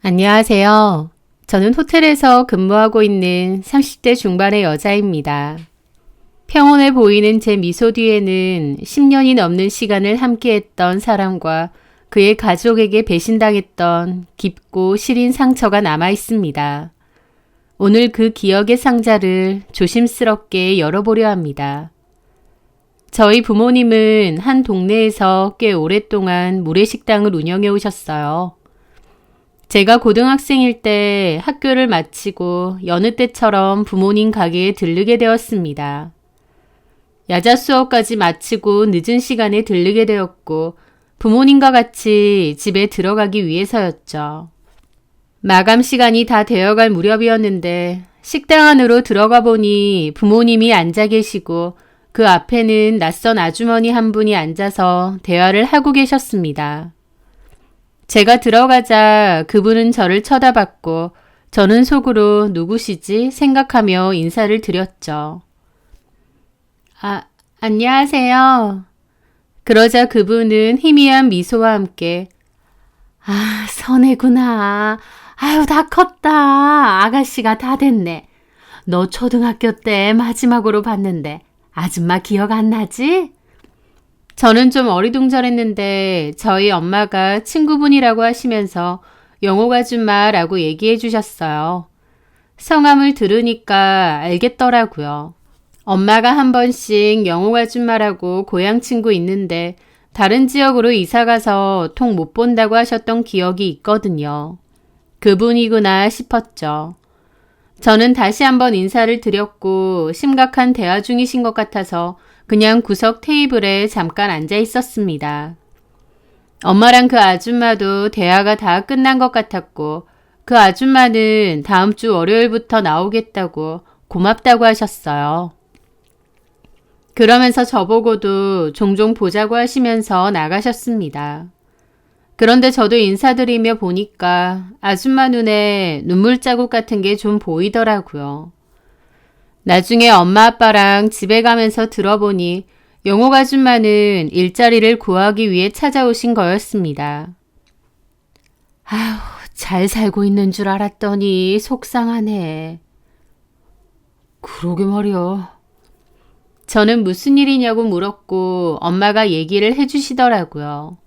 안녕하세요. 저는 호텔에서 근무하고 있는 30대 중반의 여자입니다. 평온해 보이는 제 미소 뒤에는 10년이 넘는 시간을 함께했던 사람과 그의 가족에게 배신당했던 깊고 시린 상처가 남아 있습니다. 오늘 그 기억의 상자를 조심스럽게 열어보려 합니다. 저희 부모님은 한 동네에서 꽤 오랫동안 모래식당을 운영해 오셨어요. 제가 고등학생일 때 학교를 마치고 여느 때처럼 부모님 가게에 들르게 되었습니다. 야자 수업까지 마치고 늦은 시간에 들르게 되었고 부모님과 같이 집에 들어가기 위해서였죠. 마감 시간이 다 되어갈 무렵이었는데 식당 안으로 들어가 보니 부모님이 앉아 계시고 그 앞에는 낯선 아주머니 한 분이 앉아서 대화를 하고 계셨습니다. 제가 들어가자 그분은 저를 쳐다봤고 저는 속으로 누구시지 생각하며 인사를 드렸죠. 안녕하세요. 그러자 그분은 희미한 미소와 함께 선혜구나. 아유, 다 컸다. 아가씨가 다 됐네. 너 초등학교 때 마지막으로 봤는데 아줌마 기억 안 나지? 저는 좀 어리둥절했는데 저희 엄마가 친구분이라고 하시면서 영옥 아줌마라고 얘기해 주셨어요. 성함을 들으니까 알겠더라고요. 엄마가 한 번씩 영옥 아줌마라고 고향 친구 있는데 다른 지역으로 이사가서 통 못 본다고 하셨던 기억이 있거든요. 그분이구나 싶었죠. 저는 다시 한번 인사를 드렸고 심각한 대화 중이신 것 같아서 그냥 구석 테이블에 잠깐 앉아 있었습니다. 엄마랑 그 아줌마도 대화가 다 끝난 것 같았고 그 아줌마는 다음 주 월요일부터 나오겠다고 고맙다고 하셨어요. 그러면서 저보고도 종종 보자고 하시면서 나가셨습니다. 그런데 저도 인사드리며 보니까 아줌마 눈에 눈물 자국 같은 게 좀 보이더라고요. 나중에 엄마 아빠랑 집에 가면서 들어보니 영옥 아줌마는 일자리를 구하기 위해 찾아오신 거였습니다. 아휴, 잘 살고 있는 줄 알았더니 속상하네. 그러게 말이야. 저는 무슨 일이냐고 물었고 엄마가 얘기를 해주시더라고요.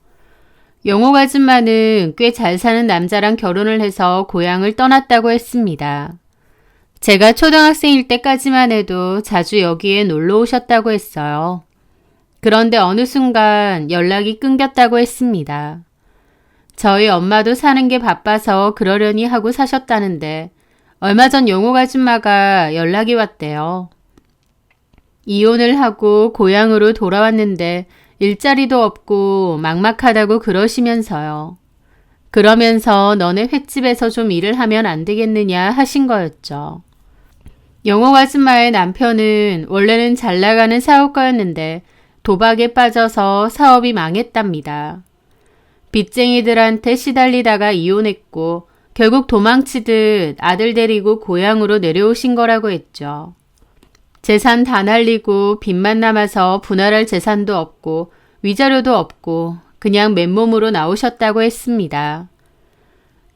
영옥 아줌마는 꽤 잘 사는 남자랑 결혼을 해서 고향을 떠났다고 했습니다. 제가 초등학생일 때까지만 해도 자주 여기에 놀러 오셨다고 했어요. 그런데 어느 순간 연락이 끊겼다고 했습니다. 저희 엄마도 사는 게 바빠서 그러려니 하고 사셨다는데 얼마 전 영옥 아줌마가 연락이 왔대요. 이혼을 하고 고향으로 돌아왔는데 일자리도 없고 막막하다고 그러시면서요. 그러면서 너네 횟집에서 좀 일을 하면 안 되겠느냐 하신 거였죠. 영옥 아줌마의 남편은 원래는 잘 나가는 사업가였는데 도박에 빠져서 사업이 망했답니다. 빚쟁이들한테 시달리다가 이혼했고 결국 도망치듯 아들 데리고 고향으로 내려오신 거라고 했죠. 재산 다 날리고 빚만 남아서 분할할 재산도 없고 위자료도 없고 그냥 맨몸으로 나오셨다고 했습니다.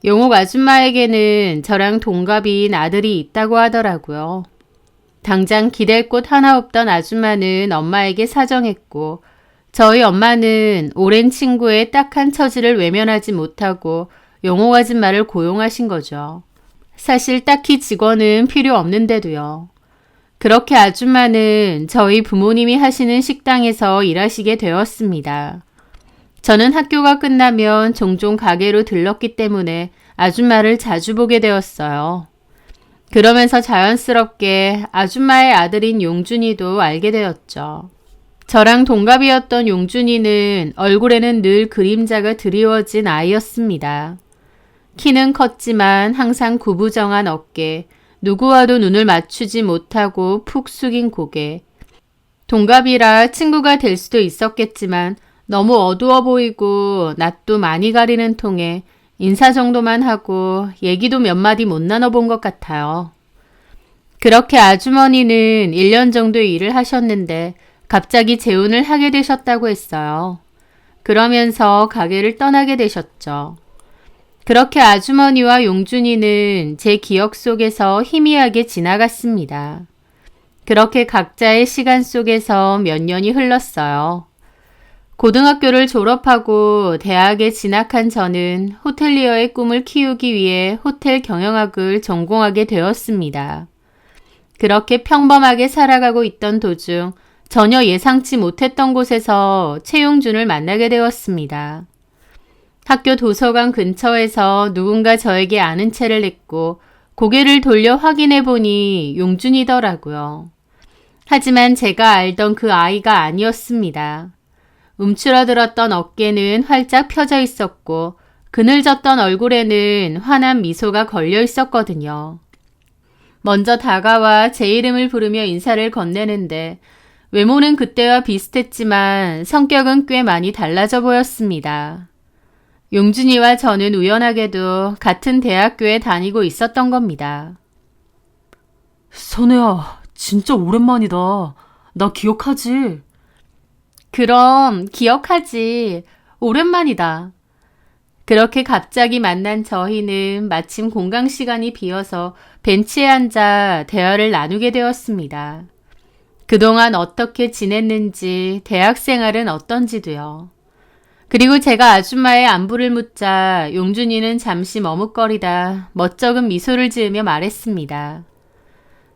영옥 아줌마에게는 저랑 동갑인 아들이 있다고 하더라고요. 당장 기댈 곳 하나 없던 아줌마는 엄마에게 사정했고 저희 엄마는 오랜 친구의 딱한 처지를 외면하지 못하고 영옥 아줌마를 고용하신 거죠. 사실 딱히 직원은 필요 없는데도요. 그렇게 아줌마는 저희 부모님이 하시는 식당에서 일하시게 되었습니다. 저는 학교가 끝나면 종종 가게로 들렀기 때문에 아줌마를 자주 보게 되었어요. 그러면서 자연스럽게 아줌마의 아들인 용준이도 알게 되었죠. 저랑 동갑이었던 용준이는 얼굴에는 늘 그림자가 드리워진 아이였습니다. 키는 컸지만 항상 구부정한 어깨, 누구와도 눈을 맞추지 못하고 푹 숙인 고개. 동갑이라 친구가 될 수도 있었겠지만 너무 어두워 보이고 낯도 많이 가리는 통에 인사 정도만 하고 얘기도 몇 마디 못 나눠본 것 같아요. 그렇게 아주머니는 1년 정도 일을 하셨는데 갑자기 재혼을 하게 되셨다고 했어요. 그러면서 가게를 떠나게 되셨죠. 그렇게 아주머니와 용준이는 제 기억 속에서 희미하게 지나갔습니다. 그렇게 각자의 시간 속에서 몇 년이 흘렀어요. 고등학교를 졸업하고 대학에 진학한 저는 호텔리어의 꿈을 키우기 위해 호텔 경영학을 전공하게 되었습니다. 그렇게 평범하게 살아가고 있던 도중 전혀 예상치 못했던 곳에서 최용준을 만나게 되었습니다. 학교 도서관 근처에서 누군가 저에게 아는 체를 했고 고개를 돌려 확인해 보니 용준이더라고요. 하지만 제가 알던 그 아이가 아니었습니다. 움츠러들었던 어깨는 활짝 펴져 있었고 그늘졌던 얼굴에는 환한 미소가 걸려 있었거든요. 먼저 다가와 제 이름을 부르며 인사를 건네는데 외모는 그때와 비슷했지만 성격은 꽤 많이 달라져 보였습니다. 용준이와 저는 우연하게도 같은 대학교에 다니고 있었던 겁니다. 선혜야, 진짜 오랜만이다. 나 기억하지? 그럼 기억하지. 오랜만이다. 그렇게 갑자기 만난 저희는 마침 공강 시간이 비어서 벤치에 앉아 대화를 나누게 되었습니다. 그동안 어떻게 지냈는지, 대학 생활은 어떤지도요. 그리고 제가 아줌마의 안부를 묻자 용준이는 잠시 머뭇거리다 멋쩍은 미소를 지으며 말했습니다.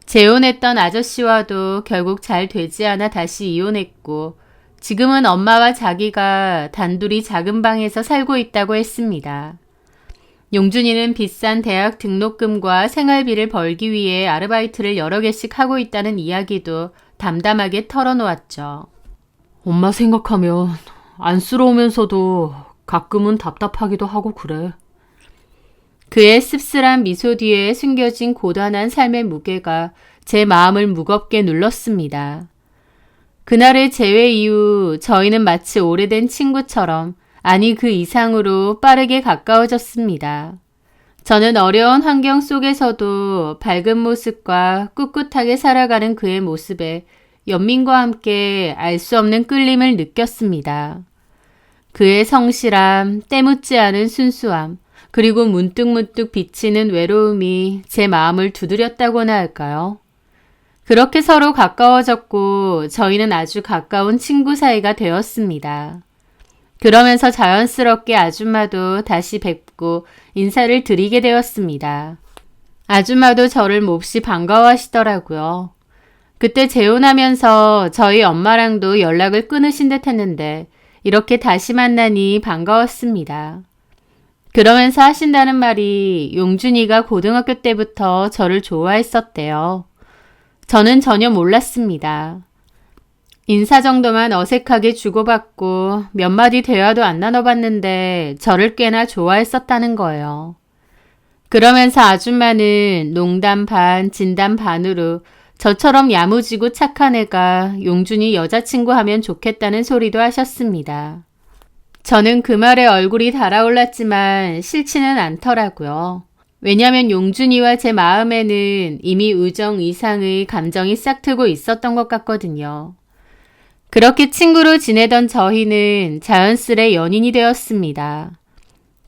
재혼했던 아저씨와도 결국 잘 되지 않아 다시 이혼했고 지금은 엄마와 자기가 단둘이 작은 방에서 살고 있다고 했습니다. 용준이는 비싼 대학 등록금과 생활비를 벌기 위해 아르바이트를 여러 개씩 하고 있다는 이야기도 담담하게 털어놓았죠. 엄마 생각하면 안쓰러우면서도 가끔은 답답하기도 하고 그래. 그의 씁쓸한 미소 뒤에 숨겨진 고단한 삶의 무게가 제 마음을 무겁게 눌렀습니다. 그날의 재회 이후 저희는 마치 오래된 친구처럼 아니 그 이상으로 빠르게 가까워졌습니다. 저는 어려운 환경 속에서도 밝은 모습과 꿋꿋하게 살아가는 그의 모습에 연민과 함께 알 수 없는 끌림을 느꼈습니다. 그의 성실함, 때묻지 않은 순수함, 그리고 문득문득 비치는 외로움이 제 마음을 두드렸다고나 할까요? 그렇게 서로 가까워졌고 저희는 아주 가까운 친구 사이가 되었습니다. 그러면서 자연스럽게 아줌마도 다시 뵙고 인사를 드리게 되었습니다. 아줌마도 저를 몹시 반가워하시더라고요. 그때 재혼하면서 저희 엄마랑도 연락을 끊으신 듯 했는데 이렇게 다시 만나니 반가웠습니다. 그러면서 하신다는 말이 용준이가 고등학교 때부터 저를 좋아했었대요. 저는 전혀 몰랐습니다. 인사 정도만 어색하게 주고받고 몇 마디 대화도 안 나눠봤는데 저를 꽤나 좋아했었다는 거예요. 그러면서 아줌마는 농담 반, 진담 반으로 저처럼 야무지고 착한 애가 용준이 여자친구 하면 좋겠다는 소리도 하셨습니다. 저는 그 말에 얼굴이 달아올랐지만 싫지는 않더라고요. 왜냐하면 용준이와 제 마음에는 이미 우정 이상의 감정이 싹트고 있었던 것 같거든요. 그렇게 친구로 지내던 저희는 자연스레 연인이 되었습니다.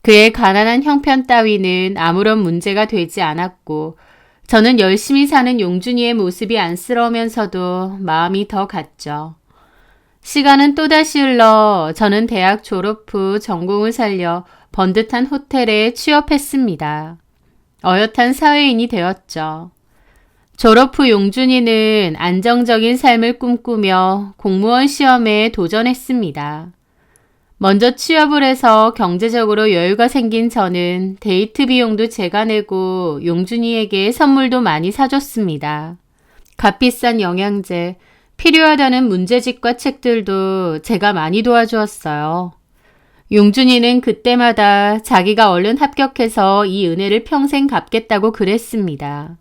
그의 가난한 형편 따위는 아무런 문제가 되지 않았고 저는 열심히 사는 용준이의 모습이 안쓰러우면서도 마음이 더 갔죠. 시간은 또다시 흘러 저는 대학 졸업 후 전공을 살려 번듯한 호텔에 취업했습니다. 어엿한 사회인이 되었죠. 졸업 후 용준이는 안정적인 삶을 꿈꾸며 공무원 시험에 도전했습니다. 먼저 취업을 해서 경제적으로 여유가 생긴 저는 데이트 비용도 제가 내고 용준이에게 선물도 많이 사줬습니다. 값비싼 영양제, 필요하다는 문제집과 책들도 제가 많이 도와주었어요. 용준이는 그때마다 자기가 얼른 합격해서 이 은혜를 평생 갚겠다고 그랬습니다.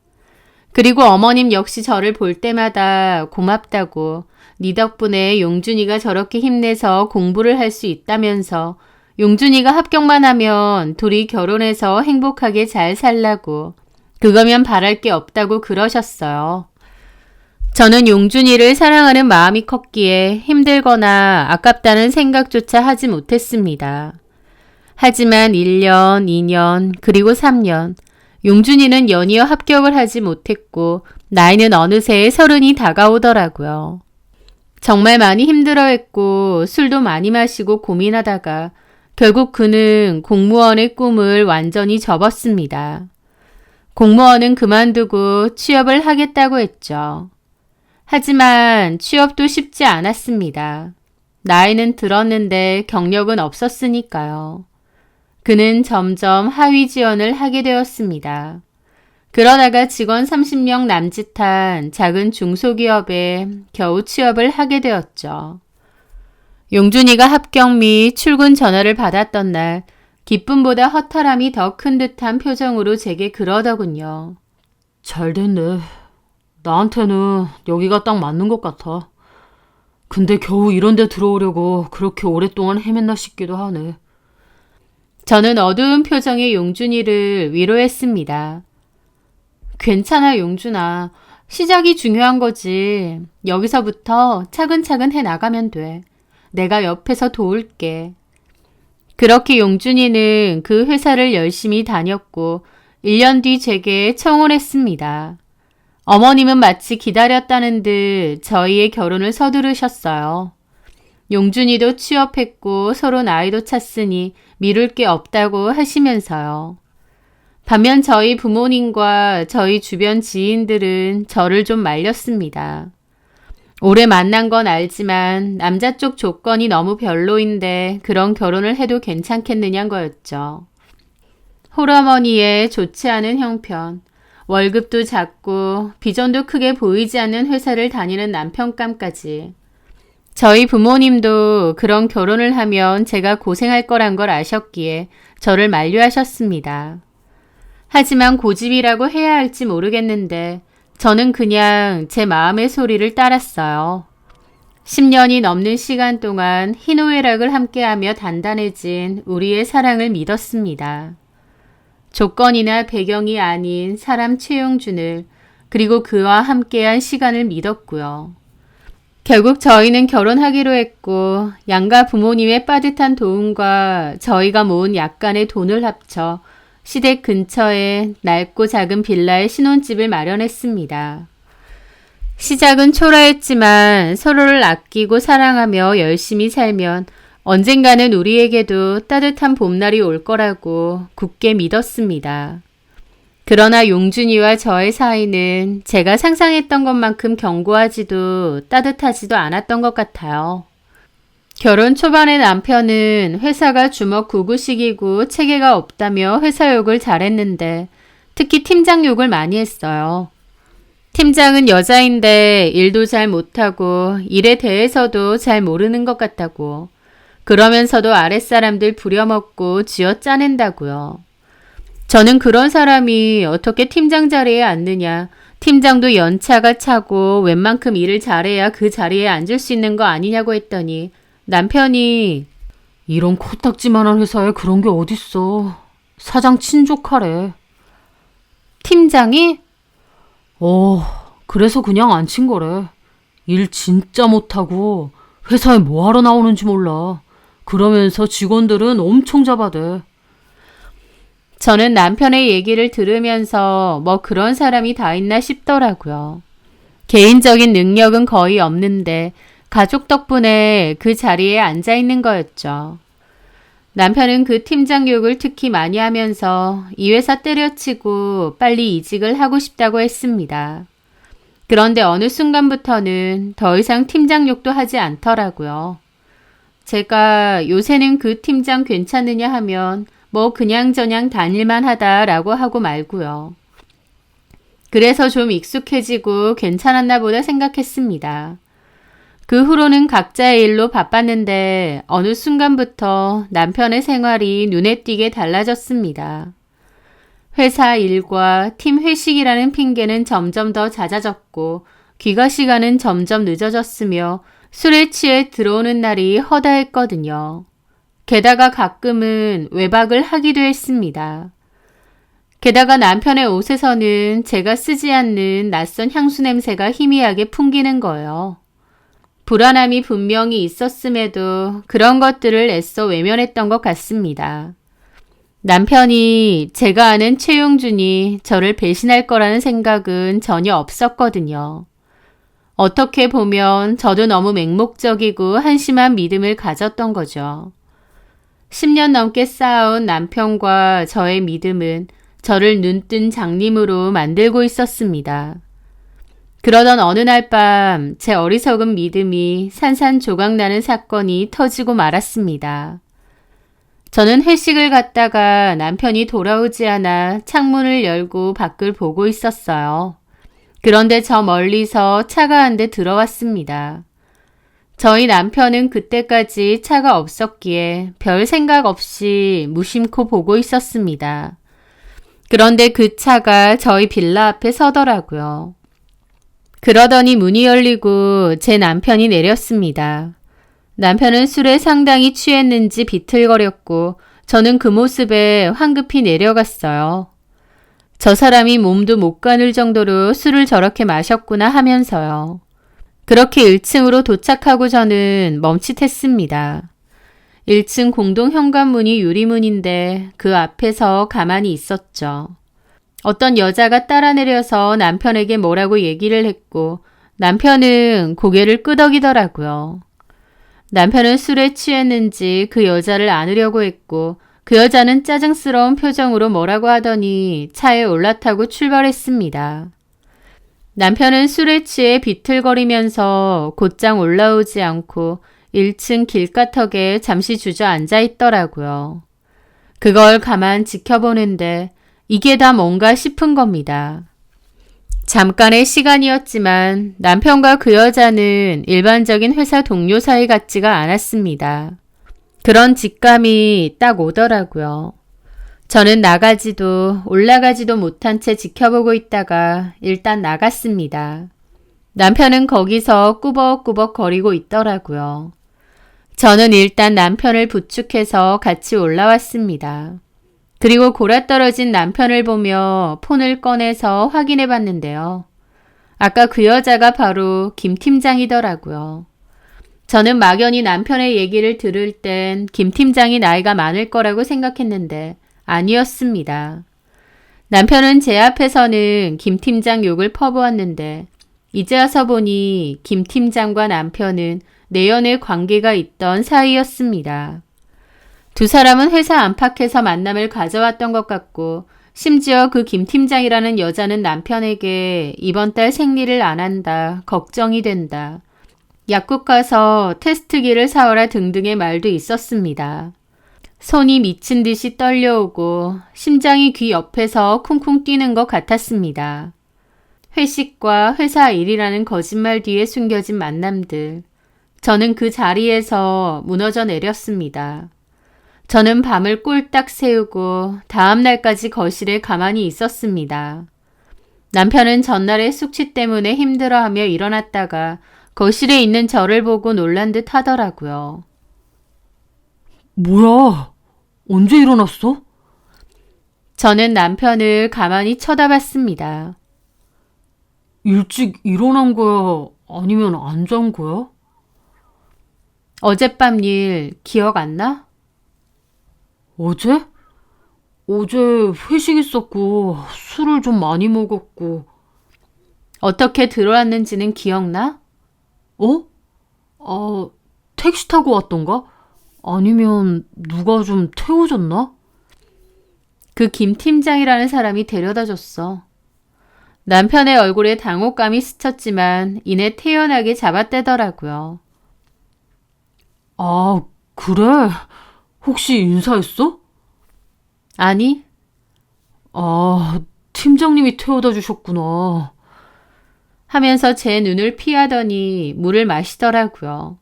그리고 어머님 역시 저를 볼 때마다 고맙다고 네 덕분에 용준이가 저렇게 힘내서 공부를 할 수 있다면서 용준이가 합격만 하면 둘이 결혼해서 행복하게 잘 살라고 그거면 바랄 게 없다고 그러셨어요. 저는 용준이를 사랑하는 마음이 컸기에 힘들거나 아깝다는 생각조차 하지 못했습니다. 하지만 1년, 2년, 그리고 3년, 용준이는 연이어 합격을 하지 못했고 나이는 어느새 30이 다가오더라고요. 정말 많이 힘들어했고 술도 많이 마시고 고민하다가 결국 그는 공무원의 꿈을 완전히 접었습니다. 공무원은 그만두고 취업을 하겠다고 했죠. 하지만 취업도 쉽지 않았습니다. 나이는 들었는데 경력은 없었으니까요. 그는 점점 하위 지원을 하게 되었습니다. 그러다가 직원 30명 남짓한 작은 중소기업에 겨우 취업을 하게 되었죠. 용준이가 합격 및 출근 전화를 받았던 날 기쁨보다 허탈함이 더 큰 듯한 표정으로 제게 그러더군요. 잘 됐네. 나한테는 여기가 딱 맞는 것 같아. 근데 겨우 이런 데 들어오려고 그렇게 오랫동안 헤맸나 싶기도 하네. 저는 어두운 표정의 용준이를 위로했습니다. 괜찮아, 용준아. 시작이 중요한 거지. 여기서부터 차근차근 해 나가면 돼. 내가 옆에서 도울게. 그렇게 용준이는 그 회사를 열심히 다녔고 1년 뒤 제게 청혼했습니다. 어머님은 마치 기다렸다는 듯 저희의 결혼을 서두르셨어요. 용준이도 취업했고 서로 나이도 찼으니 미룰 게 없다고 하시면서요. 반면 저희 부모님과 저희 주변 지인들은 저를 좀 말렸습니다. 오래 만난 건 알지만 남자 쪽 조건이 너무 별로인데 그런 결혼을 해도 괜찮겠느냐는 거였죠. 홀어머니의 좋지 않은 형편, 월급도 작고 비전도 크게 보이지 않는 회사를 다니는 남편감까지. 저희 부모님도 그런 결혼을 하면 제가 고생할 거란 걸 아셨기에 저를 만류하셨습니다. 하지만 고집이라고 해야 할지 모르겠는데 저는 그냥 제 마음의 소리를 따랐어요. 10년이 넘는 시간 동안 희노애락을 함께하며 단단해진 우리의 사랑을 믿었습니다. 조건이나 배경이 아닌 사람 최용준을 그리고 그와 함께한 시간을 믿었고요. 결국 저희는 결혼하기로 했고 양가 부모님의 빠듯한 도움과 저희가 모은 약간의 돈을 합쳐 시댁 근처에 낡고 작은 빌라에 신혼집을 마련했습니다. 시작은 초라했지만 서로를 아끼고 사랑하며 열심히 살면 언젠가는 우리에게도 따뜻한 봄날이 올 거라고 굳게 믿었습니다. 그러나 용준이와 저의 사이는 제가 상상했던 것만큼 견고하지도 따뜻하지도 않았던 것 같아요. 결혼 초반의 남편은 회사가 주먹 구구식이고 체계가 없다며 회사 욕을 잘했는데 특히 팀장 욕을 많이 했어요. 팀장은 여자인데 일도 잘 못하고 일에 대해서도 잘 모르는 것 같다고. 그러면서도 아랫사람들 부려먹고 쥐어짜낸다고요. 저는 그런 사람이 어떻게 팀장 자리에 앉느냐. 팀장도 연차가 차고 웬만큼 일을 잘해야 그 자리에 앉을 수 있는 거 아니냐고 했더니 남편이 이런 코딱지만한 회사에 그런 게 어딨어. 사장 친족하래. 팀장이? 그래서 그냥 앉힌 거래. 일 진짜 못하고 회사에 뭐하러 나오는지 몰라. 그러면서 직원들은 엄청 잡아대. 저는 남편의 얘기를 들으면서 뭐 그런 사람이 다 있나 싶더라고요. 개인적인 능력은 거의 없는데 가족 덕분에 그 자리에 앉아 있는 거였죠. 남편은 그 팀장 욕을 특히 많이 하면서 이 회사 때려치고 빨리 이직을 하고 싶다고 했습니다. 그런데 어느 순간부터는 더 이상 팀장 욕도 하지 않더라고요. 제가 요새는 그 팀장 괜찮느냐 하면 뭐 그냥저냥 다닐만 하다라고 하고 말고요. 그래서 좀 익숙해지고 괜찮았나 보다 생각했습니다. 그 후로는 각자의 일로 바빴는데 어느 순간부터 남편의 생활이 눈에 띄게 달라졌습니다. 회사 일과 팀 회식이라는 핑계는 점점 더 잦아졌고 귀가 시간은 점점 늦어졌으며 술에 취해 들어오는 날이 허다했거든요. 게다가 가끔은 외박을 하기도 했습니다. 게다가 남편의 옷에서는 제가 쓰지 않는 낯선 향수 냄새가 희미하게 풍기는 거예요. 불안함이 분명히 있었음에도 그런 것들을 애써 외면했던 것 같습니다. 남편이 제가 아는 최용준이 저를 배신할 거라는 생각은 전혀 없었거든요. 어떻게 보면 저도 너무 맹목적이고 한심한 믿음을 가졌던 거죠. 10년 넘게 쌓아온 남편과 저의 믿음은 저를 눈뜬 장님으로 만들고 있었습니다. 그러던 어느 날 밤 제 어리석은 믿음이 산산조각나는 사건이 터지고 말았습니다. 저는 회식을 갔다가 남편이 돌아오지 않아 창문을 열고 밖을 보고 있었어요. 그런데 저 멀리서 차가 한 대 들어왔습니다. 저희 남편은 그때까지 차가 없었기에 별 생각 없이 무심코 보고 있었습니다. 그런데 그 차가 저희 빌라 앞에 서더라고요. 그러더니 문이 열리고 제 남편이 내렸습니다. 남편은 술에 상당히 취했는지 비틀거렸고 저는 그 모습에 황급히 내려갔어요. 저 사람이 몸도 못 가눌 정도로 술을 저렇게 마셨구나 하면서요. 그렇게 1층으로 도착하고 저는 멈칫했습니다. 1층 공동 현관문이 유리문인데 그 앞에서 가만히 있었죠. 어떤 여자가 따라 내려서 남편에게 뭐라고 얘기를 했고 남편은 고개를 끄덕이더라고요. 남편은 술에 취했는지 그 여자를 안으려고 했고 그 여자는 짜증스러운 표정으로 뭐라고 하더니 차에 올라타고 출발했습니다. 남편은 술에 취해 비틀거리면서 곧장 올라오지 않고 1층 길가턱에 잠시 주저앉아 있더라고요. 그걸 가만 지켜보는데 이게 다 뭔가 싶은 겁니다. 잠깐의 시간이었지만 남편과 그 여자는 일반적인 회사 동료 사이 같지가 않았습니다. 그런 직감이 딱 오더라고요. 저는 나가지도 올라가지도 못한 채 지켜보고 있다가 일단 나갔습니다. 남편은 거기서 꾸벅꾸벅 거리고 있더라고요. 저는 일단 남편을 부축해서 같이 올라왔습니다. 그리고 골아떨어진 남편을 보며 폰을 꺼내서 확인해 봤는데요. 아까 그 여자가 바로 김 팀장이더라고요. 저는 막연히 남편의 얘기를 들을 땐 김 팀장이 나이가 많을 거라고 생각했는데 아니었습니다. 남편은 제 앞에서는 김 팀장 욕을 퍼부었는데 이제 와서 보니 김 팀장과 남편은 내연의 관계가 있던 사이였습니다. 두 사람은 회사 안팎에서 만남을 가져왔던 것 같고 심지어 그 김 팀장이라는 여자는 남편에게 이번 달 생리를 안 한다, 걱정이 된다, 약국 가서 테스트기를 사오라 등등의 말도 있었습니다. 손이 미친 듯이 떨려오고 심장이 귀 옆에서 쿵쿵 뛰는 것 같았습니다. 회식과 회사 일이라는 거짓말 뒤에 숨겨진 만남들. 저는 그 자리에서 무너져 내렸습니다. 저는 밤을 꼴딱 새우고 다음 날까지 거실에 가만히 있었습니다. 남편은 전날의 숙취 때문에 힘들어하며 일어났다가 거실에 있는 저를 보고 놀란 듯 하더라고요. 뭐야? 언제 일어났어? 저는 남편을 가만히 쳐다봤습니다. 일찍 일어난 거야? 아니면 안 잔 거야? 어젯밤 일 기억 안 나? 어제? 어제 회식 있었고 술을 좀 많이 먹었고. 어떻게 들어왔는지는 기억나? 택시 타고 왔던가? 아니면 누가 좀 태워줬나? 그 김 팀장이라는 사람이 데려다 줬어. 남편의 얼굴에 당혹감이 스쳤지만 이내 태연하게 잡아떼더라고요. 아, 그래? 혹시 인사했어? 아니, 팀장님이 태워다 주셨구나. 하면서 제 눈을 피하더니 물을 마시더라고요.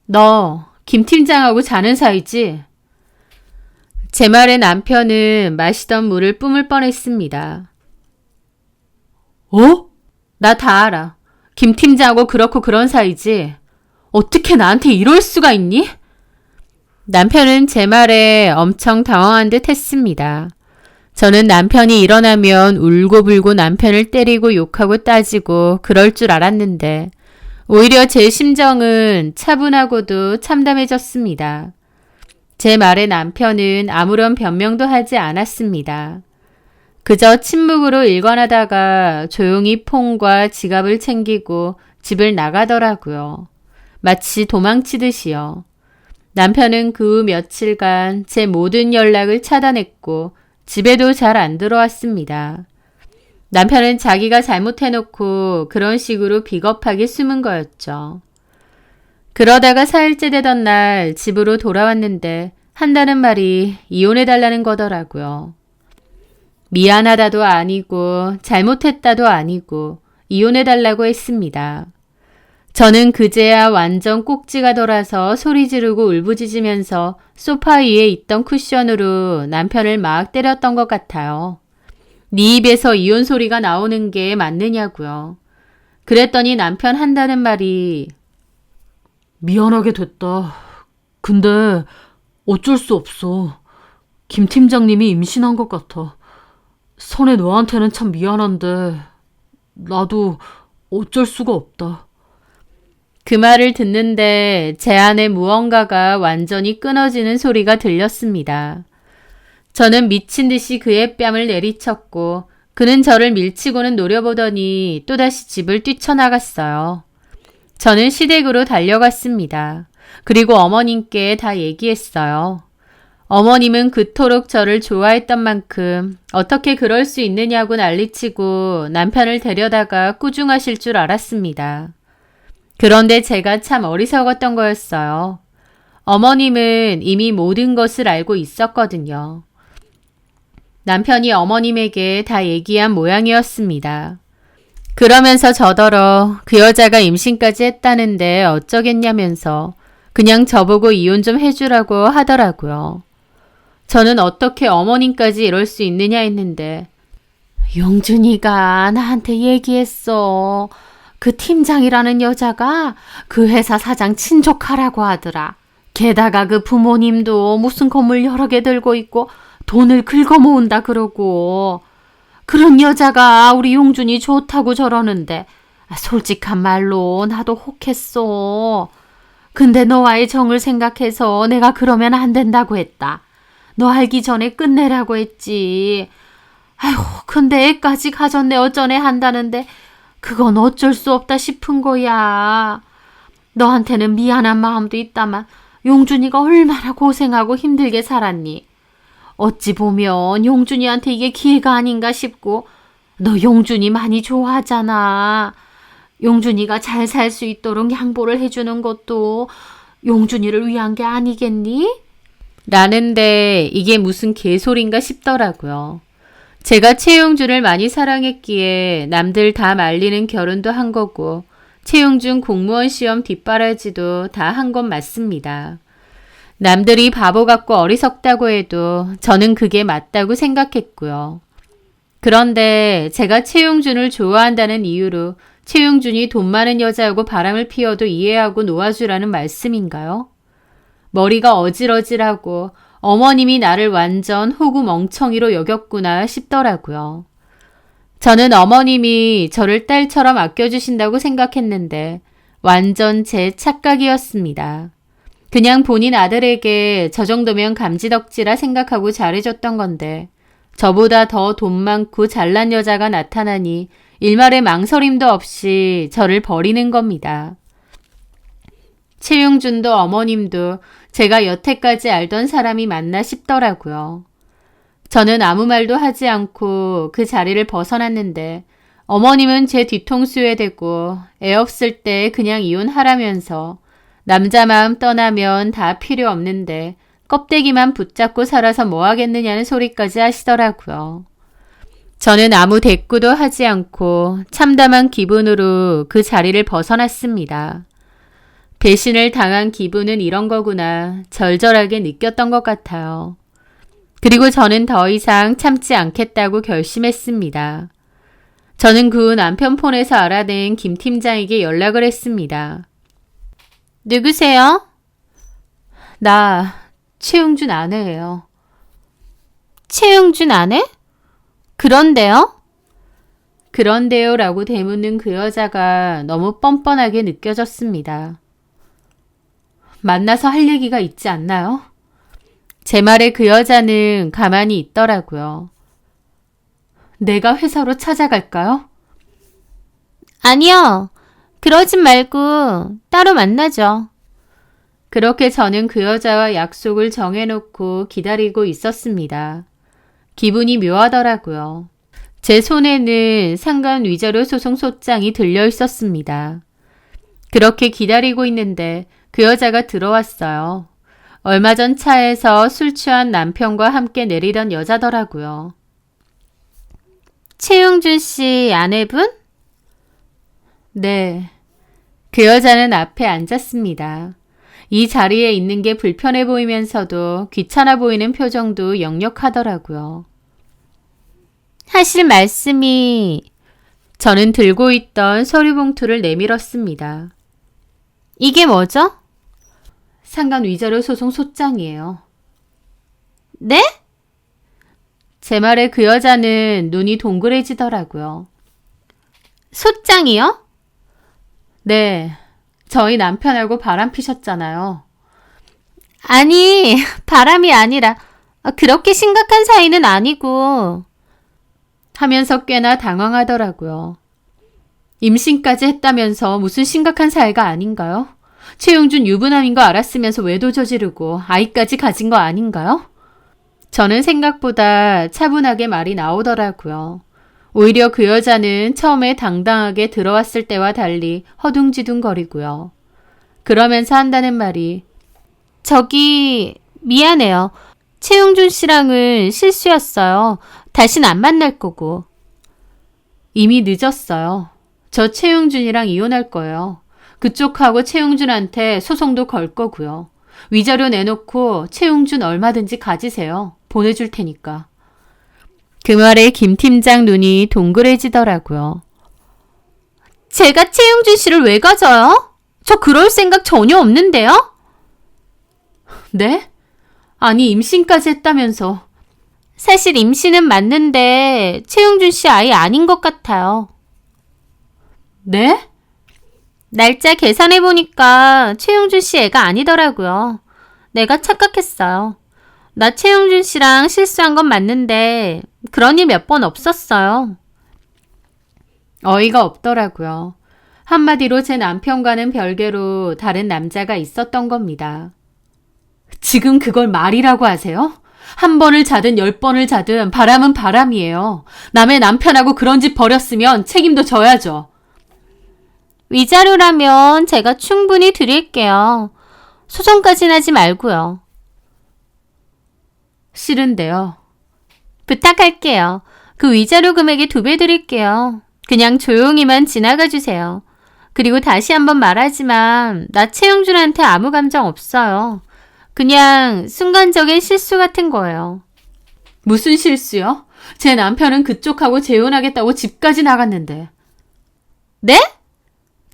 너 김 팀장하고 자는 사이지? 제 말에 남편은 마시던 물을 뿜을 뻔했습니다. 나 다 알아. 김 팀장하고 그렇고 그런 사이지. 어떻게 나한테 이럴 수가 있니? 남편은 제 말에 엄청 당황한 듯 했습니다. 저는 남편이 일어나면 울고불고 남편을 때리고 욕하고 따지고 그럴 줄 알았는데 오히려 제 심정은 차분하고도 참담해졌습니다. 제 말에 남편은 아무런 변명도 하지 않았습니다. 그저 침묵으로 일관하다가 조용히 폰과 지갑을 챙기고 집을 나가더라고요. 마치 도망치듯이요. 남편은 그 후 며칠간 제 모든 연락을 차단했고 집에도 잘 안 들어왔습니다. 남편은 자기가 잘못해놓고 그런 식으로 비겁하게 숨은 거였죠. 그러다가 4일째 되던 날 집으로 돌아왔는데 한다는 말이 이혼해달라는 거더라고요. 미안하다도 아니고 잘못했다도 아니고 이혼해달라고 했습니다. 저는 그제야 완전 꼭지가 돌아서 소리 지르고 울부짖으면서 소파 위에 있던 쿠션으로 남편을 막 때렸던 것 같아요. 네 입에서 이혼 소리가 나오는 게 맞느냐고요. 그랬더니 남편 한다는 말이 미안하게 됐다. 근데 어쩔 수 없어. 김 팀장님이 임신한 것 같아. 선혜 너한테는 참 미안한데 나도 어쩔 수가 없다. 그 말을 듣는데 제 안에 무언가가 완전히 끊어지는 소리가 들렸습니다. 저는 미친 듯이 그의 뺨을 내리쳤고 그는 저를 밀치고는 노려보더니 또다시 집을 뛰쳐나갔어요. 저는 시댁으로 달려갔습니다. 그리고 어머님께 다 얘기했어요. 어머님은 그토록 저를 좋아했던 만큼 어떻게 그럴 수 있느냐고 난리치고 남편을 데려다가 꾸중하실 줄 알았습니다. 그런데 제가 참 어리석었던 거였어요. 어머님은 이미 모든 것을 알고 있었거든요. 남편이 어머님에게 다 얘기한 모양이었습니다. 그러면서 저더러 그 여자가 임신까지 했다는데 어쩌겠냐면서 그냥 저보고 이혼 좀 해주라고 하더라고요. 저는 어떻게 어머님까지 이럴 수 있느냐 했는데 용준이가 나한테 얘기했어. 그 팀장이라는 여자가 그 회사 사장 친족하라고 하더라. 게다가 그 부모님도 무슨 건물 여러 개 들고 있고 돈을 긁어 모은다 그러고 그런 여자가 우리 용준이 좋다고 저러는데 솔직한 말로 나도 혹했어. 근데 너와의 정을 생각해서 내가 그러면 안 된다고 했다. 너 알기 전에 끝내라고 했지. 아휴, 근데 애까지 가졌네 어쩌네 한다는데 그건 어쩔 수 없다 싶은 거야. 너한테는 미안한 마음도 있다만 용준이가 얼마나 고생하고 힘들게 살았니. 어찌 보면 용준이한테 이게 기회가 아닌가 싶고 너 용준이 많이 좋아하잖아. 용준이가 잘 살 수 있도록 양보를 해주는 것도 용준이를 위한 게 아니겠니? 라는데 이게 무슨 개소린가 싶더라고요. 제가 최용준을 많이 사랑했기에 남들 다 말리는 결혼도 한 거고 최용준 공무원 시험 뒷바라지도 다 한 건 맞습니다. 남들이 바보 같고 어리석다고 해도 저는 그게 맞다고 생각했고요. 그런데 제가 최용준을 좋아한다는 이유로 최용준이 돈 많은 여자하고 바람을 피워도 이해하고 놓아주라는 말씀인가요? 머리가 어질어질하고 어머님이 나를 완전 호구 멍청이로 여겼구나 싶더라고요. 저는 어머님이 저를 딸처럼 아껴주신다고 생각했는데 완전 제 착각이었습니다. 그냥 본인 아들에게 저 정도면 감지덕지라 생각하고 잘해줬던 건데 저보다 더 돈 많고 잘난 여자가 나타나니 일말의 망설임도 없이 저를 버리는 겁니다. 최용준도 어머님도 제가 여태까지 알던 사람이 맞나 싶더라고요. 저는 아무 말도 하지 않고 그 자리를 벗어났는데 어머님은 제 뒤통수에 대고 애 없을 때 그냥 이혼하라면서 남자 마음 떠나면 다 필요 없는데 껍데기만 붙잡고 살아서 뭐 하겠느냐는 소리까지 하시더라고요. 저는 아무 대꾸도 하지 않고 참담한 기분으로 그 자리를 벗어났습니다. 배신을 당한 기분은 이런 거구나 절절하게 느꼈던 것 같아요. 그리고 저는 더 이상 참지 않겠다고 결심했습니다. 저는 그 후 남편 폰에서 알아낸 김 팀장에게 연락을 했습니다. 누구세요? 나 최용준 아내예요. 최용준 아내? 그런데요? 그런데요 라고 되묻는 그 여자가 너무 뻔뻔하게 느껴졌습니다. 만나서 할 얘기가 있지 않나요? 제 말에 그 여자는 가만히 있더라고요. 내가 회사로 찾아갈까요? 아니요. 그러진 말고 따로 만나죠. 그렇게 저는 그 여자와 약속을 정해놓고 기다리고 있었습니다. 기분이 묘하더라고요. 제 손에는 상간 위자료 소송 소장이 들려 있었습니다. 그렇게 기다리고 있는데 그 여자가 들어왔어요. 얼마 전 차에서 술 취한 남편과 함께 내리던 여자더라고요. 최용준 씨 아내분? 네. 그 여자는 앞에 앉았습니다. 이 자리에 있는 게 불편해 보이면서도 귀찮아 보이는 표정도 역력하더라고요. 하실 말씀이 저는 들고 있던 서류 봉투를 내밀었습니다. 이게 뭐죠? 상간 위자료 소송 소장이에요. 네? 제 말에 그 여자는 눈이 동그래지더라고요. 소장이요? 네, 저희 남편하고 바람 피셨잖아요. 아니, 바람이 아니라 그렇게 심각한 사이는 아니고. 하면서 꽤나 당황하더라고요. 임신까지 했다면서 무슨 심각한 사이가 아닌가요? 최용준 유부남인 거 알았으면서 외도 저지르고 아이까지 가진 거 아닌가요? 저는 생각보다 차분하게 말이 나오더라고요. 오히려 그 여자는 처음에 당당하게 들어왔을 때와 달리 허둥지둥거리고요. 그러면서 한다는 말이 저기 미안해요. 최용준 씨랑은 실수였어요. 다신 안 만날 거고. 이미 늦었어요. 저 최용준이랑 이혼할 거예요. 그쪽하고 최용준한테 소송도 걸 거고요. 위자료 내놓고 최용준 얼마든지 가지세요. 보내줄 테니까. 그 말에 김 팀장 눈이 동그래지더라고요. 제가 최용준 씨를 왜 가져요? 저 그럴 생각 전혀 없는데요? 네? 아니 임신까지 했다면서. 사실 임신은 맞는데 최용준 씨 아이 아닌 것 같아요. 네? 날짜 계산해보니까 최용준 씨 애가 아니더라고요. 내가 착각했어요. 나 최용준 씨랑 실수한 건 맞는데 그런 일 몇 번 없었어요. 어이가 없더라고요. 한마디로 제 남편과는 별개로 다른 남자가 있었던 겁니다. 지금 그걸 말이라고 하세요? 한 번을 자든 10번을 자든 바람은 바람이에요. 남의 남편하고 그런 집 벌였으면 책임도 져야죠. 위자료라면 제가 충분히 드릴게요. 소송까지는 하지 말고요. 싫은데요. 부탁할게요. 그 위자료 금액의 2배 드릴게요. 그냥 조용히만 지나가 주세요. 그리고 다시 한번 말하지만 나 최영준한테 아무 감정 없어요. 그냥 순간적인 실수 같은 거예요. 무슨 실수요? 제 남편은 그쪽하고 재혼하겠다고 집까지 나갔는데. 네?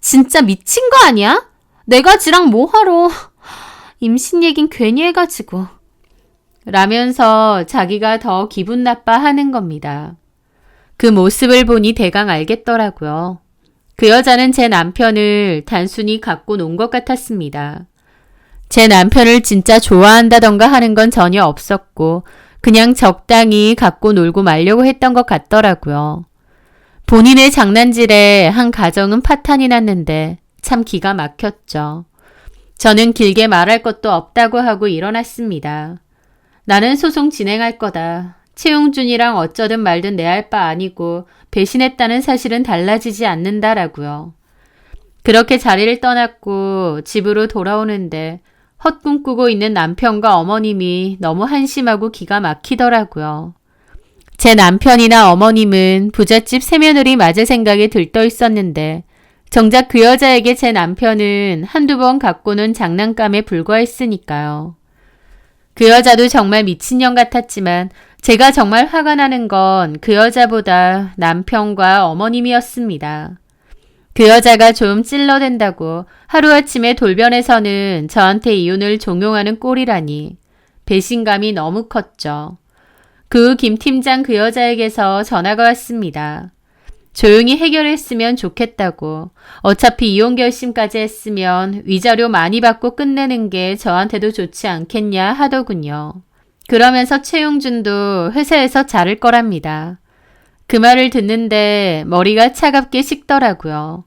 진짜 미친 거 아니야? 내가 지랑 뭐하러. 임신 얘긴 괜히 해가지고. 라면서 자기가 더 기분 나빠하는 겁니다. 그 모습을 보니 대강 알겠더라고요. 그 여자는 제 남편을 단순히 갖고 논 것 같았습니다. 제 남편을 진짜 좋아한다던가 하는 건 전혀 없었고 그냥 적당히 갖고 놀고 말려고 했던 것 같더라고요. 본인의 장난질에 한 가정은 파탄이 났는데 참 기가 막혔죠. 저는 길게 말할 것도 없다고 하고 일어났습니다. 나는 소송 진행할 거다. 최용준이랑 어쩌든 말든 내 할 바 아니고 배신했다는 사실은 달라지지 않는다라고요. 그렇게 자리를 떠났고 집으로 돌아오는데 헛꿈꾸고 있는 남편과 어머님이 너무 한심하고 기가 막히더라고요. 제 남편이나 어머님은 부잣집 새며느리 맞을 생각에 들떠 있었는데 정작 그 여자에게 제 남편은 한두 번 갖고는 장난감에 불과했으니까요. 그 여자도 정말 미친년 같았지만 제가 정말 화가 나는 건 그 여자보다 남편과 어머님이었습니다. 그 여자가 좀 찔러댄다고 하루아침에 돌변해서는 저한테 이혼을 종용하는 꼴이라니 배신감이 너무 컸죠. 그 김 팀장 그 여자에게서 전화가 왔습니다. 조용히 해결했으면 좋겠다고 어차피 이혼 결심까지 했으면 위자료 많이 받고 끝내는 게 저한테도 좋지 않겠냐 하더군요. 그러면서 최용준도 회사에서 자를 거랍니다. 그 말을 듣는데 머리가 차갑게 식더라고요.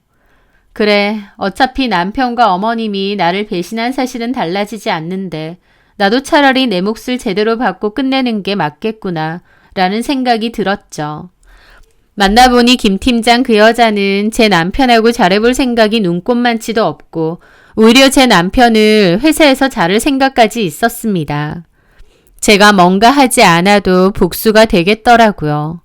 그래, 어차피 남편과 어머님이 나를 배신한 사실은 달라지지 않는데 나도 차라리 내 몫을 제대로 받고 끝내는 게 맞겠구나 라는 생각이 들었죠. 만나보니 김 팀장 그 여자는 제 남편하고 잘해볼 생각이 눈꼽만치도 없고 오히려 제 남편을 회사에서 자를 생각까지 있었습니다. 제가 뭔가 하지 않아도 복수가 되겠더라고요.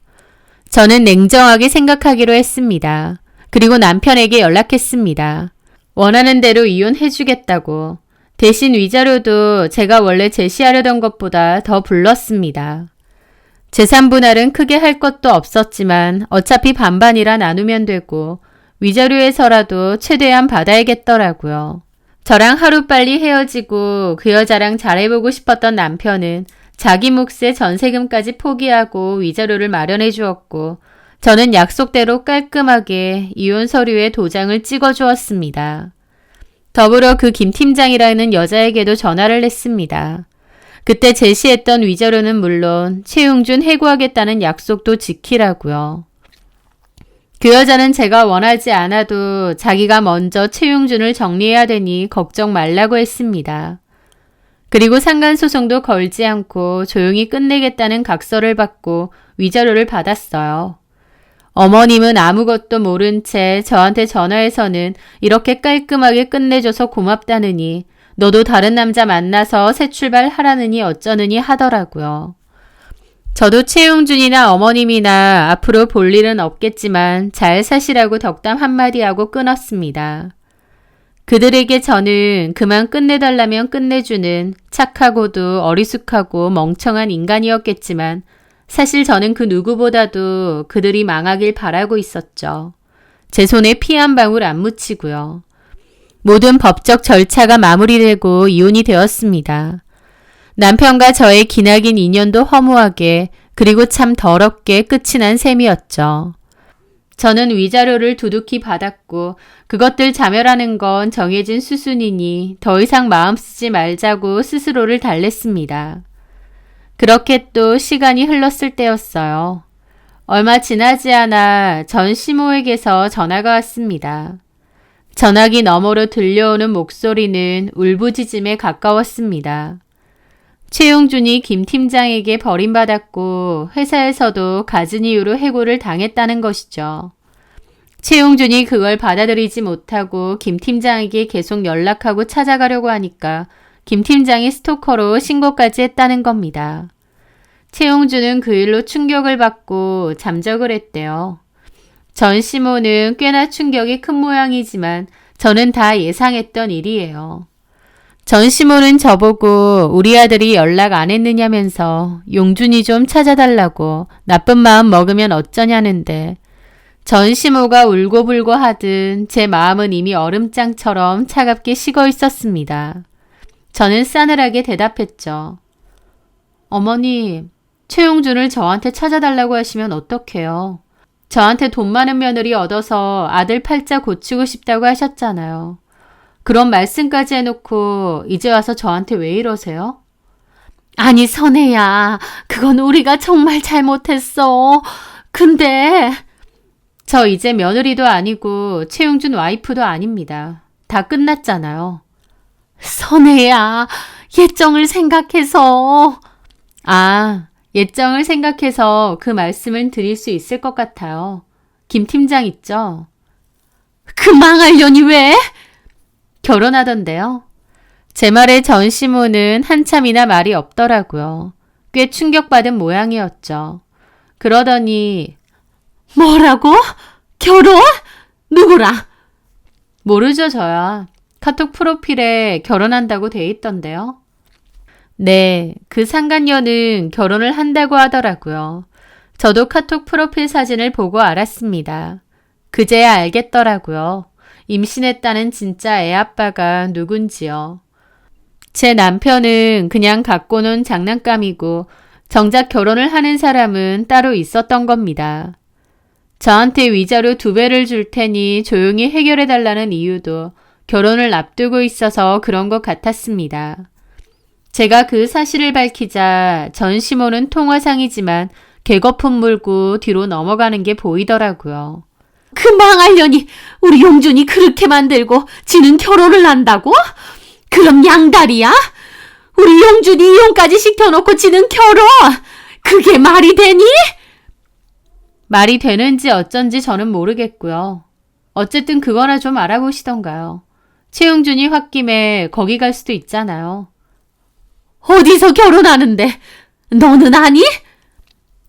저는 냉정하게 생각하기로 했습니다. 그리고 남편에게 연락했습니다. 원하는 대로 이혼해주겠다고. 대신 위자료도 제가 원래 제시하려던 것보다 더 불렀습니다. 재산 분할은 크게 할 것도 없었지만 어차피 반반이라 나누면 되고 위자료에서라도 최대한 받아야겠더라고요. 저랑 하루빨리 헤어지고 그 여자랑 잘해보고 싶었던 남편은 자기 몫의 전세금까지 포기하고 위자료를 마련해 주었고 저는 약속대로 깔끔하게 이혼 서류에 도장을 찍어 주었습니다. 더불어 그 김 팀장이라는 여자에게도 전화를 했습니다. 그때 제시했던 위자료는 물론 최용준 해고하겠다는 약속도 지키라고요. 그 여자는 제가 원하지 않아도 자기가 먼저 최용준을 정리해야 되니 걱정 말라고 했습니다. 그리고 상간소송도 걸지 않고 조용히 끝내겠다는 각서를 받고 위자료를 받았어요. 어머님은 아무것도 모른 채 저한테 전화해서는 이렇게 깔끔하게 끝내줘서 고맙다느니 너도 다른 남자 만나서 새 출발하라느니 어쩌느니 하더라고요. 저도 최용준이나 어머님이나 앞으로 볼 일은 없겠지만 잘 사시라고 덕담 한마디 하고 끊었습니다. 그들에게 저는 그만 끝내달라면 끝내주는 착하고도 어리숙하고 멍청한 인간이었겠지만 사실 저는 그 누구보다도 그들이 망하길 바라고 있었죠. 제 손에 피 한 방울 안 묻히고요. 모든 법적 절차가 마무리되고 이혼이 되었습니다. 남편과 저의 기나긴 인연도 허무하게 그리고 참 더럽게 끝이 난 셈이었죠. 저는 위자료를 두둑히 받았고 그것들 자멸하는 건 정해진 수순이니 더 이상 마음 쓰지 말자고 스스로를 달랬습니다. 그렇게 또 시간이 흘렀을 때였어요. 얼마 지나지 않아 전 시모에게서 전화가 왔습니다. 전화기 너머로 들려오는 목소리는 울부짖음에 가까웠습니다. 최용준이 김 팀장에게 버림받았고 회사에서도 갖은 이유로 해고를 당했다는 것이죠. 최용준이 그걸 받아들이지 못하고 김 팀장에게 계속 연락하고 찾아가려고 하니까 김 팀장이 스토커로 신고까지 했다는 겁니다. 최용준은 그 일로 충격을 받고 잠적을 했대요. 전 시모는 꽤나 충격이 큰 모양이지만 저는 다 예상했던 일이에요. 전 시모는 저보고 우리 아들이 연락 안 했느냐면서 용준이 좀 찾아달라고 나쁜 마음 먹으면 어쩌냐는데 전 시모가 울고불고 하든 제 마음은 이미 얼음장처럼 차갑게 식어 있었습니다. 저는 싸늘하게 대답했죠. 어머님, 최용준을 저한테 찾아달라고 하시면 어떡해요? 저한테 돈 많은 며느리 얻어서 아들 팔자 고치고 싶다고 하셨잖아요. 그런 말씀까지 해놓고 이제 와서 저한테 왜 이러세요? 아니 선혜야, 그건 우리가 정말 잘못했어. 근데 저 이제 며느리도 아니고 최용준 와이프도 아닙니다. 다 끝났잖아요. 선혜야, 예정을 생각해서. 예정을 생각해서 그 말씀을 드릴 수 있을 것 같아요. 김 팀장 있죠? 그 망할려니 왜? 결혼하던데요. 제 말에 전 시모는 한참이나 말이 없더라고요. 꽤 충격받은 모양이었죠. 그러더니 뭐라고? 결혼? 누구랑? 모르죠 저야. 카톡 프로필에 결혼한다고 돼 있던데요. 네, 그 상간녀는 결혼을 한다고 하더라고요. 저도 카톡 프로필 사진을 보고 알았습니다. 그제야 알겠더라고요. 임신했다는 진짜 애 아빠가 누군지요. 제 남편은 그냥 갖고 논 장난감이고 정작 결혼을 하는 사람은 따로 있었던 겁니다. 저한테 위자료 2배를 줄 테니 조용히 해결해달라는 이유도 결혼을 앞두고 있어서 그런 것 같았습니다. 제가 그 사실을 밝히자 전시모는 통화상이지만 개거품 물고 뒤로 넘어가는 게 보이더라고요. 그 망할년이 우리 용준이 그렇게 만들고 지는 결혼을 한다고? 그럼 양다리야? 우리 용준이 이혼까지 시켜놓고 지는 결혼! 그게 말이 되니? 말이 되는지 어쩐지 저는 모르겠고요. 어쨌든 그거나 좀 알아보시던가요. 최용준이 홧김에 거기 갈 수도 있잖아요. 어디서 결혼하는데? 너는 아니?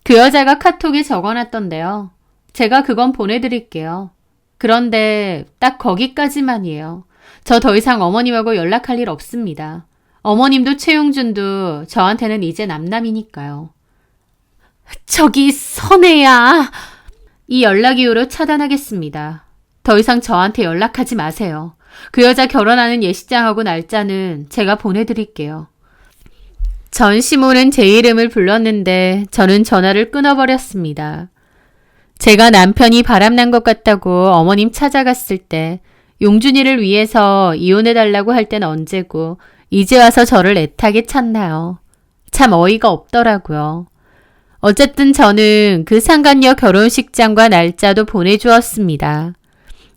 그 여자가 카톡에 적어놨던데요. 제가 그건 보내드릴게요. 그런데 딱 거기까지만이에요. 저 더 이상 어머님하고 연락할 일 없습니다. 어머님도 최용준도 저한테는 이제 남남이니까요. 저기 선혜야. 이 연락 이후로 차단하겠습니다. 더 이상 저한테 연락하지 마세요. 그 여자 결혼하는 예식장하고 날짜는 제가 보내드릴게요. 전시모는 제 이름을 불렀는데 저는 전화를 끊어버렸습니다. 제가 남편이 바람난 것 같다고 어머님 찾아갔을 때 용준이를 위해서 이혼해달라고 할 땐 언제고 이제 와서 저를 애타게 찾나요? 참 어이가 없더라고요. 어쨌든 저는 그 상간녀 결혼식장과 날짜도 보내주었습니다.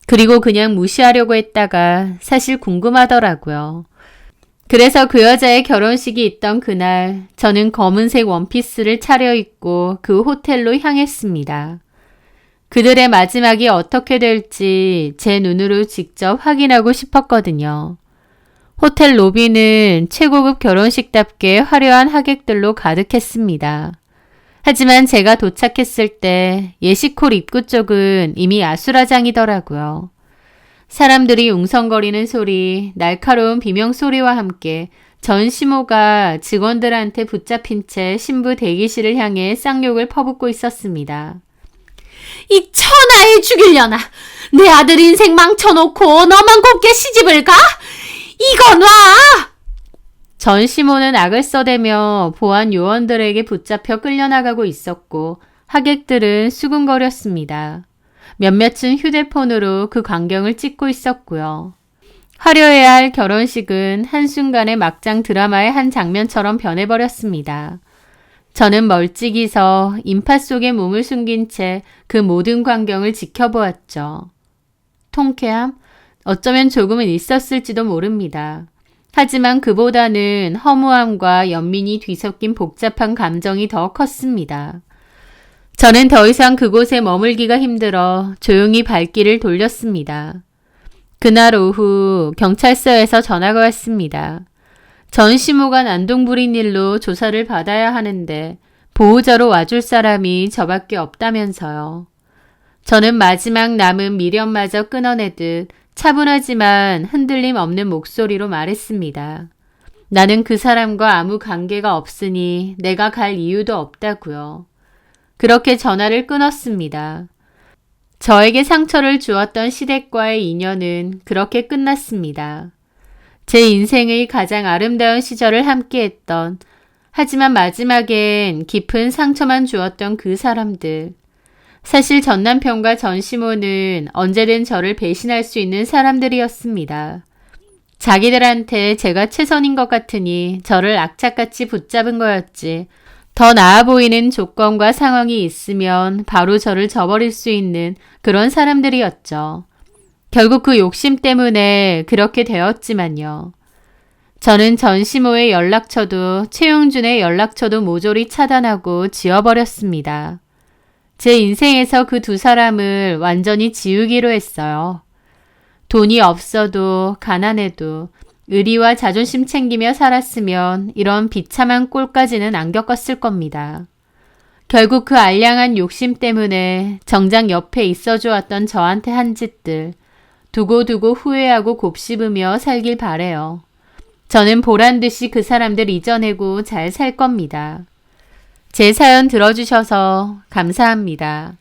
그리고 그냥 무시하려고 했다가 사실 궁금하더라고요. 그래서 그 여자의 결혼식이 있던 그날 저는 검은색 원피스를 차려입고 그 호텔로 향했습니다. 그들의 마지막이 어떻게 될지 제 눈으로 직접 확인하고 싶었거든요. 호텔 로비는 최고급 결혼식답게 화려한 하객들로 가득했습니다. 하지만 제가 도착했을 때 예식홀 입구 쪽은 이미 아수라장이더라고요. 사람들이 웅성거리는 소리, 날카로운 비명소리와 함께 전시모가 직원들한테 붙잡힌 채 신부 대기실을 향해 쌍욕을 퍼붓고 있었습니다. 이 천하에 죽이려나? 내 아들 인생 망쳐놓고 너만 곱게 시집을 가? 이건 와! 전시모는 악을 써대며 보안 요원들에게 붙잡혀 끌려나가고 있었고 하객들은 수군거렸습니다. 몇몇은 휴대폰으로 그 광경을 찍고 있었고요. 화려해야 할 결혼식은 한순간에 막장 드라마의 한 장면처럼 변해버렸습니다. 저는 멀찍이 서 인파 속에 몸을 숨긴 채 그 모든 광경을 지켜보았죠. 통쾌함? 어쩌면 조금은 있었을지도 모릅니다. 하지만 그보다는 허무함과 연민이 뒤섞인 복잡한 감정이 더 컸습니다. 저는 더 이상 그곳에 머물기가 힘들어 조용히 발길을 돌렸습니다. 그날 오후 경찰서에서 전화가 왔습니다. 전시모가 난동 부린 일로 조사를 받아야 하는데 보호자로 와줄 사람이 저밖에 없다면서요. 저는 마지막 남은 미련마저 끊어내듯 차분하지만 흔들림 없는 목소리로 말했습니다. 나는 그 사람과 아무 관계가 없으니 내가 갈 이유도 없다고요. 그렇게 전화를 끊었습니다. 저에게 상처를 주었던 시댁과의 인연은 그렇게 끝났습니다. 제 인생의 가장 아름다운 시절을 함께했던, 하지만 마지막엔 깊은 상처만 주었던 그 사람들. 사실 전 남편과 전시모는 언제든 저를 배신할 수 있는 사람들이었습니다. 자기들한테 제가 최선인 것 같으니 저를 악착같이 붙잡은 거였지. 더 나아 보이는 조건과 상황이 있으면 바로 저를 저버릴 수 있는 그런 사람들이었죠. 결국 그 욕심 때문에 그렇게 되었지만요. 저는 전시모의 연락처도 최용준의 연락처도 모조리 차단하고 지워버렸습니다. 제 인생에서 그 두 사람을 완전히 지우기로 했어요. 돈이 없어도 가난해도 의리와 자존심 챙기며 살았으면 이런 비참한 꼴까지는 안 겪었을 겁니다. 결국 그 알량한 욕심 때문에 정작 옆에 있어주었던 저한테 한 짓들 두고두고 후회하고 곱씹으며 살길 바래요. 저는 보란듯이 그 사람들 잊어내고 잘 살 겁니다. 제 사연 들어주셔서 감사합니다.